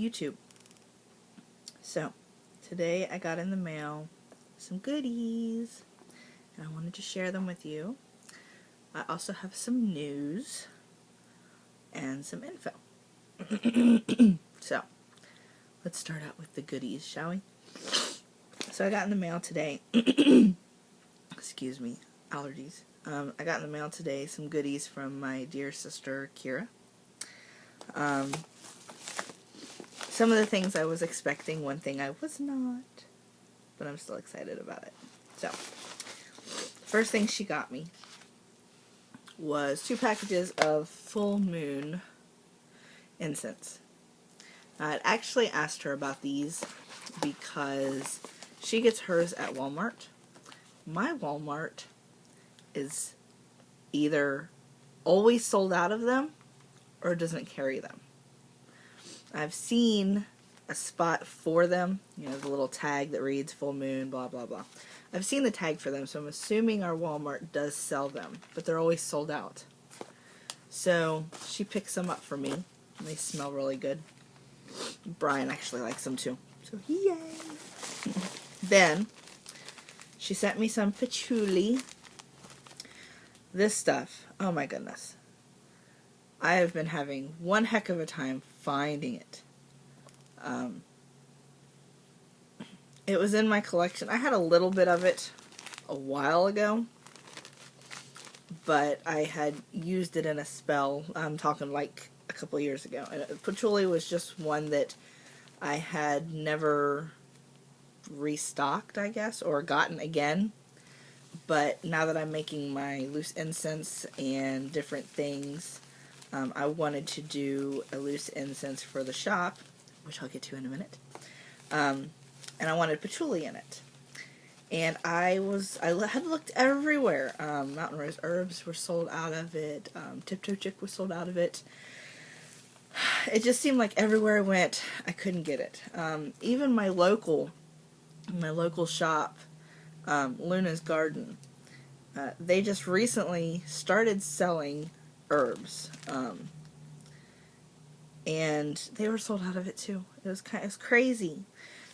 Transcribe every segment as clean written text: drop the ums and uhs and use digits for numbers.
YouTube. So, today I got in the mail some goodies, and I wanted to share them with you. I also have some news and some info. So, let's start out with the goodies, shall we? So I got in the mail today, excuse me, allergies. I got in the mail today some goodies from my dear sister, Kira. Some of the things I was expecting, one thing I was not, but I'm still excited about it. So, first thing she got me was 2 packages of full moon incense. I'd actually asked her about these because she gets hers at Walmart. My Walmart is either always sold out of them or doesn't carry them. I've seen a spot for them, you know, the little tag that reads full moon, blah, blah, blah. I've seen the tag for them, so I'm assuming our Walmart does sell them, but they're always sold out. So she picks them up for me, and they smell really good. Brian actually likes them too, so yay! Then, she sent me some patchouli. This stuff, oh my goodness. I have been having one heck of a time finding it. It was in my collection. I had a little bit of it a while ago, but I had used it in a spell. I'm talking like a couple years ago. And patchouli was just one that I had never restocked, I guess, or gotten again. But now that I'm making my loose incense and different things, I wanted to do a loose incense for the shop, which I'll get to in a minute. And I wanted patchouli in it. And I had looked everywhere. Mountain Rose Herbs were sold out of it. Tiptoe Chick was sold out of it. It just seemed like everywhere I went, I couldn't get it. Even my local shop, Luna's Garden, they just recently started selling herbs, and they were sold out of it too. It was crazy,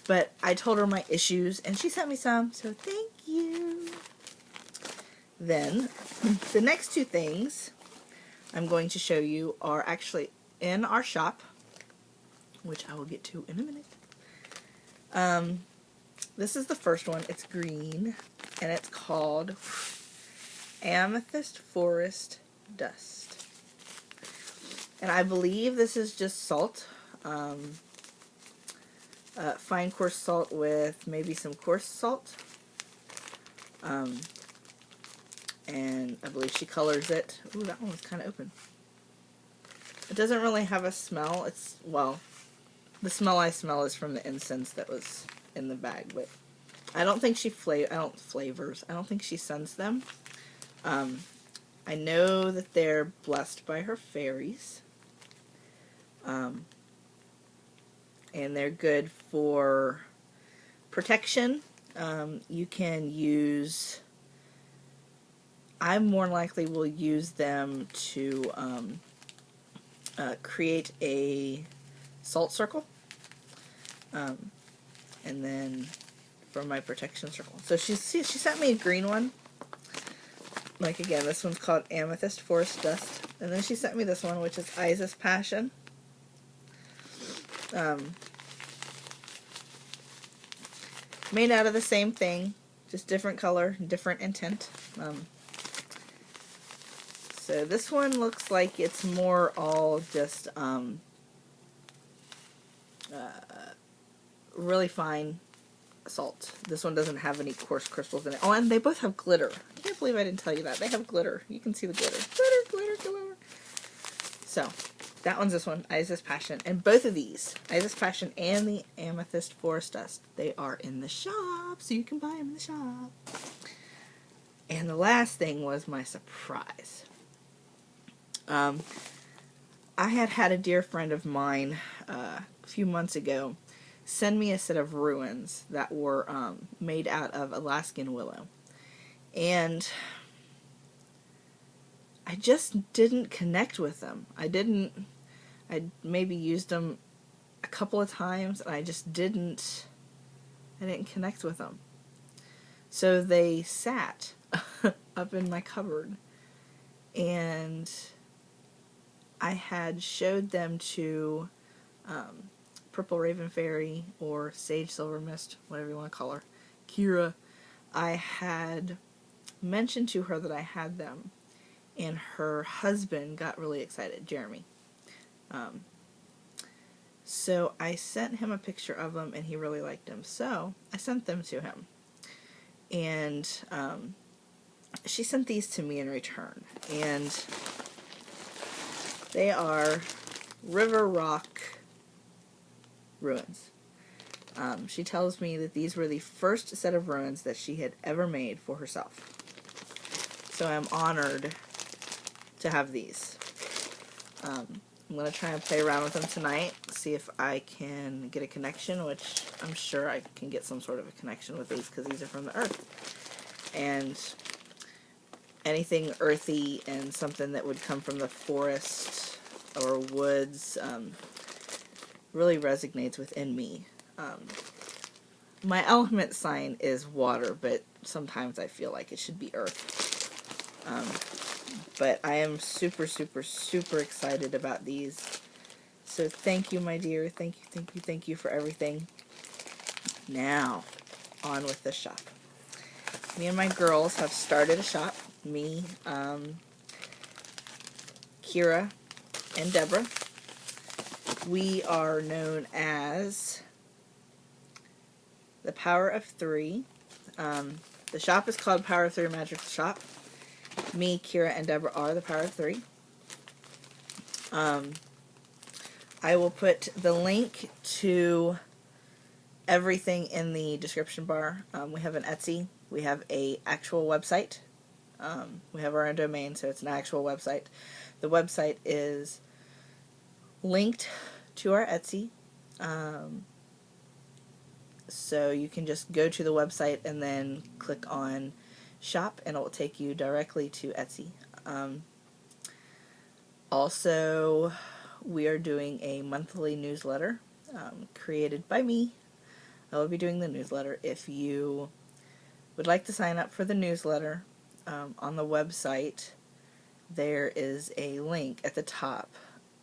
but I told her my issues, and she sent me some, so thank you. Then, the next 2 things I'm going to show you are actually in our shop, which I will get to in a minute. This is the first one. It's green, and it's called Amethyst Forest Dust. And I believe this is just salt. Fine coarse salt with maybe some coarse salt. And I believe she colors it. Ooh, that one was kind of open. It doesn't really have a smell. Well, the smell I smell is from the incense that was in the bag, but I don't think she flavors. I don't think she scents them. I know that they're blessed by her fairies. And they're good for protection. You can use, I more likely will use them to create a salt circle. And then for my protection circle. So she sent me a green one. Like again, this one's called Amethyst Forest Dust. And then she sent me this one, which is Isis Passion. Made out of the same thing, just different color, different intent. So this one looks like it's more all just really fine salt. This one doesn't have any coarse crystals in it. Oh, and they both have glitter. I can't believe I didn't tell you that. They have glitter. You can see the glitter. Glitter, glitter, glitter. So, that one's this one, Isis Passion. And both of these, Isis Passion and the Amethyst Forest Dust, they are in the shop, so you can buy them in the shop. And the last thing was my surprise. I had a dear friend of mine a few months ago send me a set of ruins that were made out of Alaskan willow. And I just didn't connect with them. I'd maybe used them a couple of times, and I didn't connect with them. So they sat up in my cupboard, and I had showed them to Purple Raven Fairy, or Sage Silver Mist, whatever you want to call her, Kira. I had mentioned to her that I had them, and her husband got really excited, Jeremy. So I sent him a picture of them, and he really liked them. So I sent them to him. And she sent these to me in return. And they are River Rock ruins. She tells me that these were the first set of ruins that she had ever made for herself. So I'm honored to have these. I'm going to try and play around with them tonight, see if I can get a connection, which I'm sure I can get some sort of a connection with these, because these are from the earth. And anything earthy and something that would come from the forest or woods really resonates within me. My element sign is water, but sometimes I feel like it should be earth. But I am super, super, super excited about these. So thank you, my dear. Thank you, thank you, thank you for everything. Now, on with the shop. Me and my girls have started a shop. Me, Kira, and Deborah. We are known as the Power of Three. The shop is called Power of Three Magical Shop. Me, Kira, and Deborah are the Power of Three. I will put the link to everything in the description bar. We have an Etsy. We have an actual website. We have our own domain, so it's an actual website. The website is linked to our Etsy. So you can just go to the website and then click on shop, and it will take you directly to Etsy. Also, we are doing a monthly newsletter created by me. I will be doing the newsletter. If you would like to sign up for the newsletter, on the website there is a link at the top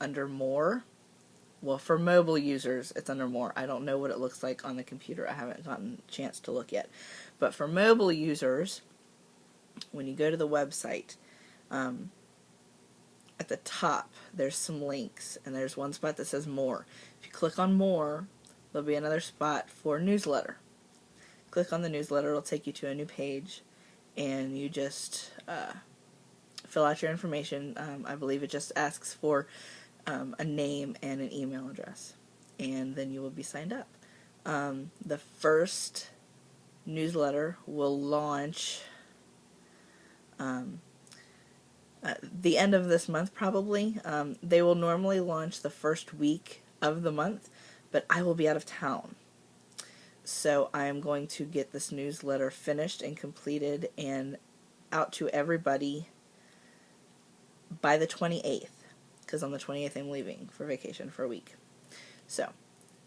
under More. Well, for mobile users, it's under More. I don't know what it looks like on the computer. I haven't gotten a chance to look yet. But for mobile users, when you go to the website, at the top, there's some links, and there's one spot that says More. If you click on More, there'll be another spot for Newsletter. Click on the newsletter, it'll take you to a new page, and you just fill out your information. I believe it just asks for a name and an email address, and then you will be signed up. The first newsletter will launch the end of this month, probably. They will normally launch the first week of the month, but I will be out of town. So I am going to get this newsletter finished and completed and out to everybody by the 28th, because on the 28th I'm leaving for vacation for a week. So,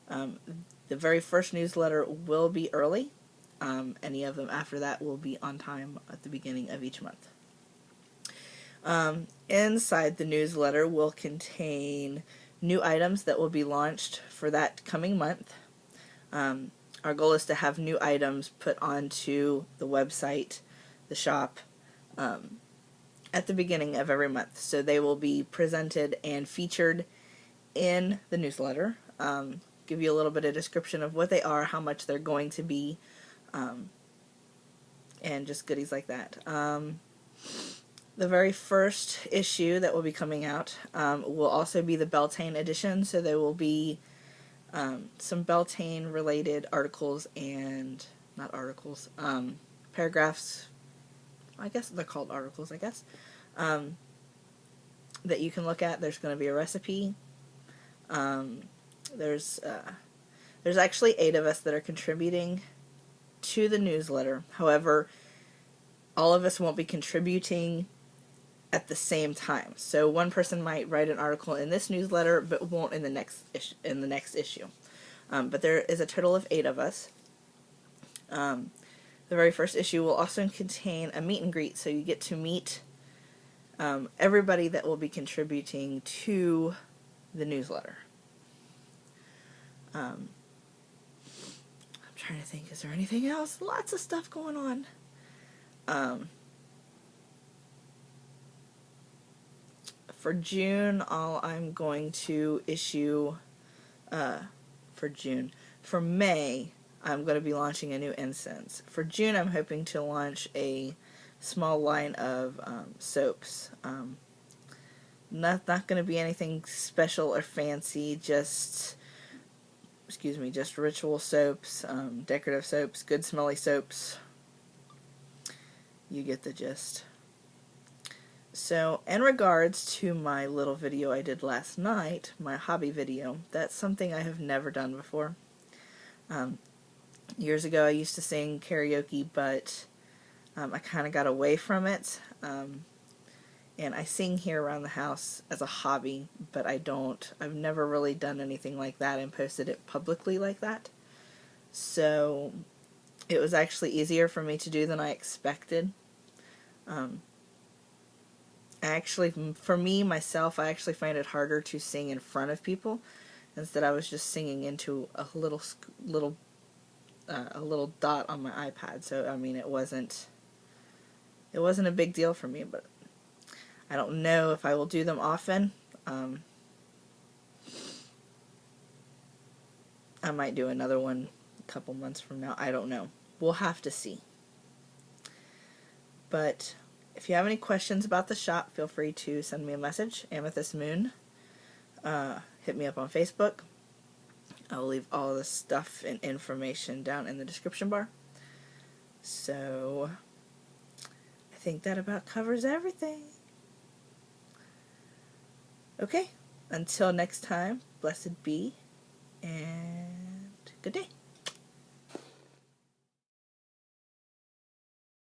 the very first newsletter will be early. Any of them after that will be on time at the beginning of each month. Inside the newsletter will contain new items that will be launched for that coming month. Our goal is to have new items put onto the website, the shop, at the beginning of every month. So they will be presented and featured in the newsletter. Give you a little bit of description of what they are, how much they're going to be, and just goodies like that. The very first issue that will be coming out will also be the Beltane edition, so there will be some Beltane related articles and, not articles, paragraphs, I guess they're called articles, I guess, that you can look at. There's going to be a recipe. There's actually 8 of us that are contributing to the newsletter. However, all of us won't be contributing at the same time. So one person might write an article in this newsletter, but won't in the next issue. But there is a total of 8 of us. The very first issue will also contain a meet and greet, so you get to meet everybody that will be contributing to the newsletter. I'm trying to think, is there anything else? Lots of stuff going on. For June, I'm going to issue, for May, I'm going to be launching a new incense. For June, I'm hoping to launch a small line of soaps. Not going to be anything special or fancy, just ritual soaps, decorative soaps, good smelly soaps. You get the gist. So, in regards to my little video I did last night, my hobby video, that's something I have never done before. Years ago I used to sing karaoke, but I kind of got away from it. And I sing here around the house as a hobby, but I've never really done anything like that and posted it publicly like that. So, it was actually easier for me to do than I expected. For me, myself, I actually find it harder to sing in front of people. Instead, I was just singing into a little dot on my iPad. So, I mean, it wasn't a big deal for me, but I don't know if I will do them often. I might do another one a couple months from now. I don't know. We'll have to see. But if you have any questions about the shop, feel free to send me a message, Amethyst Moon. Hit me up on Facebook. I will leave all the stuff and information down in the description bar. So, I think that about covers everything. Okay, until next time, blessed be, and good day.